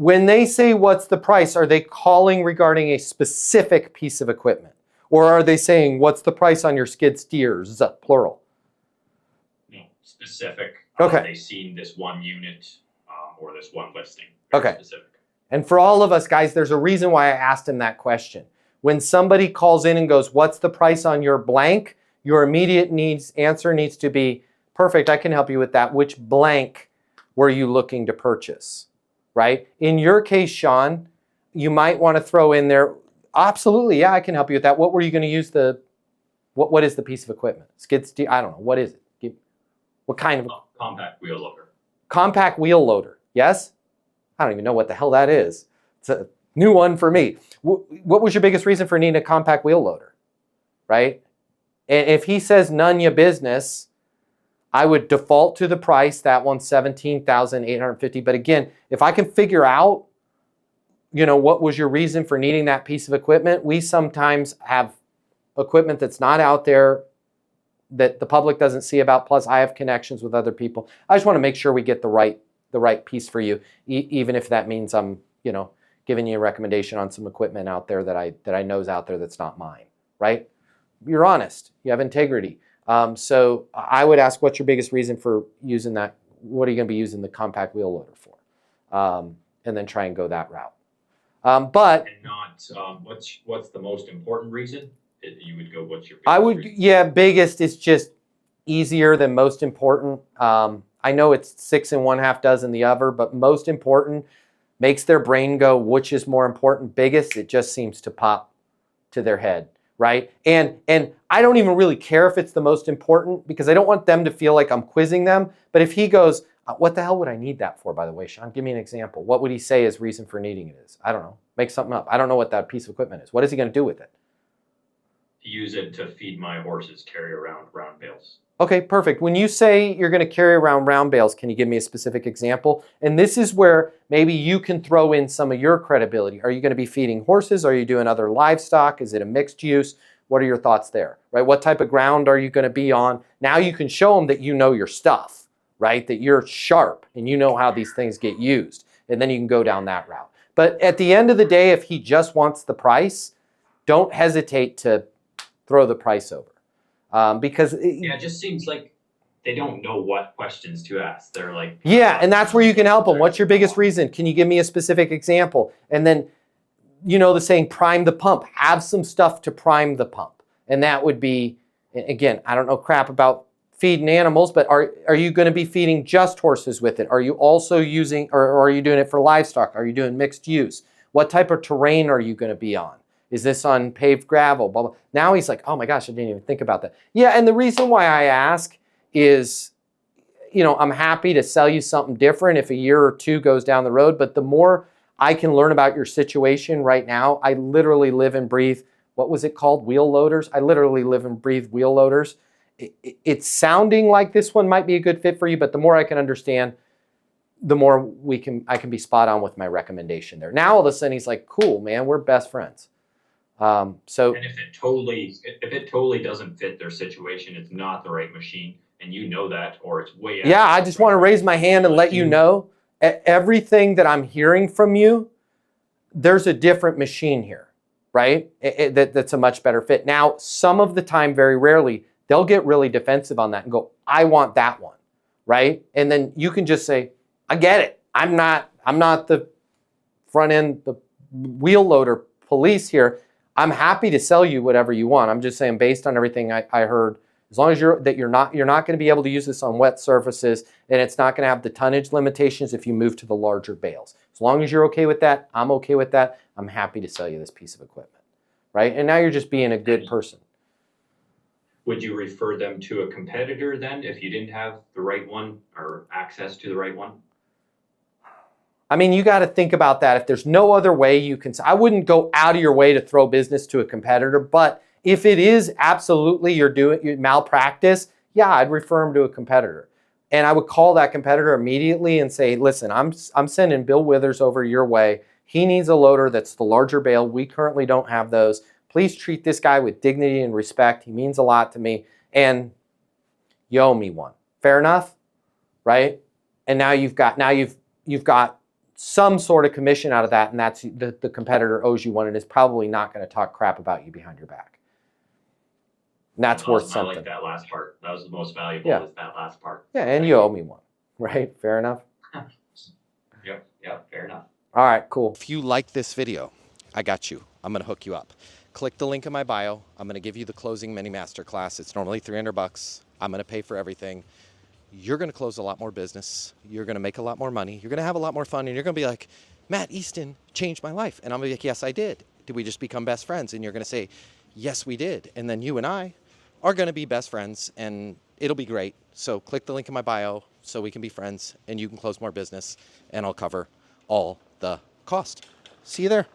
When they say what's the price, are they calling regarding a specific piece of equipment? Or are they saying what's the price on your skid steers, plural? No, specific. Okay. They've seen this one unit or this one listing. Okay. Specific. And for all of us guys, there's a reason why I asked him that question. When somebody calls in and goes, what's the price on your blank? Your immediate answer needs to be, perfect, I can help you with that. Which blank were you looking to purchase, right? In your case, Sean, you might want to throw in there, absolutely, yeah, I can help you with that. What were you going to use what is the piece of equipment? Skid steer, I don't know, what is it? What kind of? Compact wheel loader. Compact wheel loader, yes? I don't even know what the hell that is. It's a new one for me. What was your biggest reason for needing a compact wheel loader, right? And if he says none ya business, I would default to the price. That one's $17,850. But again, if I can figure out, what was your reason for needing that piece of equipment? We sometimes have equipment that's not out there that the public doesn't see about. Plus, I have connections with other people. I just want to make sure we get the right piece for you, even if that means I'm, giving you a recommendation on some equipment out there that I know is out there that's not mine, right? You're honest. You have integrity. So I would ask, what's your biggest reason for using that? What are you going to be using the compact wheel loader for? And then try and go that route. But and not what's the most important reason? You would go, what's your biggest I would reason? Yeah, biggest is just easier than most important. I know it's 6 1/2 dozen the other, but most important makes their brain go, which is more important? Biggest, it just seems to pop to their head, right? And I don't even really care if it's the most important, because I don't want them to feel like I'm quizzing them. But if he goes, what the hell would I need that for, by the way, Sean? Give me an example. What would he say his reason for needing it is? I don't know. Make something up. I don't know what that piece of equipment is. What is he going to do with it? Use it to feed my horses, carry around round bales. Okay, perfect. When you say you're going to carry around round bales, can you give me a specific example? And this is where maybe you can throw in some of your credibility. Are you going to be feeding horses? Are you doing other livestock? Is it a mixed use? What are your thoughts there, right? What type of ground are you going to be on? Now you can show them that you know your stuff, right? That you're sharp and you know how these things get used. And then you can go down that route. But at the end of the day, if he just wants the price, don't hesitate to throw the price over. Because it just seems like they don't know what questions to ask. They're like, yeah, and that's where you can help them. What's your biggest reason? Can you give me a specific example? And then, the saying, prime the pump. Have some stuff to prime the pump. And that would be, again, I don't know crap about feeding animals, but are you going to be feeding just horses with it? Are you also using, or are you doing it for livestock? Are you doing mixed use? What type of terrain are you going to be on? Is this on paved gravel? Blah, blah. Now he's like, oh my gosh, I didn't even think about that. Yeah, and the reason why I ask is, I'm happy to sell you something different if a year or two goes down the road, but the more I can learn about your situation right now, I literally live and breathe, what was it called? Wheel loaders? I literally live and breathe wheel loaders. It's sounding like this one might be a good fit for you, but the more I can understand, the more I can be spot on with my recommendation there. Now all of a sudden he's like, cool, man, we're best friends. And if it totally doesn't fit their situation, it's not the right machine, and you know that, or it's way out. Yeah, I just want to raise my hand and let you know, everything that I'm hearing from you, there's a different machine here, right? That's a much better fit. Now, some of the time, very rarely, they'll get really defensive on that and go, I want that one, right? And then you can just say, I get it. I'm not the front end, the wheel loader police here. I'm happy to sell you whatever you want. I'm just saying, based on everything I heard, as long as you're not going to be able to use this on wet surfaces, and it's not going to have the tonnage limitations if you move to the larger bales. As long as you're okay with that, I'm okay with that. I'm happy to sell you this piece of equipment, right? And now you're just being a good person. Would you refer them to a competitor then if you didn't have the right one or access to the right one? I mean, you got to think about that. If there's no other way you can, I wouldn't go out of your way to throw business to a competitor, but if it is absolutely you're doing malpractice, yeah, I'd refer them to a competitor. And I would call that competitor immediately and say, listen, I'm sending Bill Withers over your way. He needs a loader that's the larger bale. We currently don't have those. Please treat this guy with dignity and respect. He means a lot to me. And you owe me one. Fair enough? Right? And now you've got some sort of commission out of that, and that's the competitor owes you one and is probably not going to talk crap about you behind your back. And that's worth Awesome. something. I like that last part. That was the most valuable. Yeah. Is that last part. Yeah, and you owe me one, right? Fair enough. Yep, fair enough. All right, cool. If you like this video, I got you. I'm going to hook you up. Click the link in my bio. I'm going to give you the closing mini masterclass. It's normally $300. I'm going to pay for everything. You're going to close a lot more business. You're going to make a lot more money. You're going to have a lot more fun. And you're going to be like, Matt Easton changed my life. And I'm going to be like, yes, I did. Did we just become best friends? And you're going to say, yes, we did. And then you and I are going to be best friends, and it'll be great. So click the link in my bio so we can be friends and you can close more business, and I'll cover all the cost. See you there.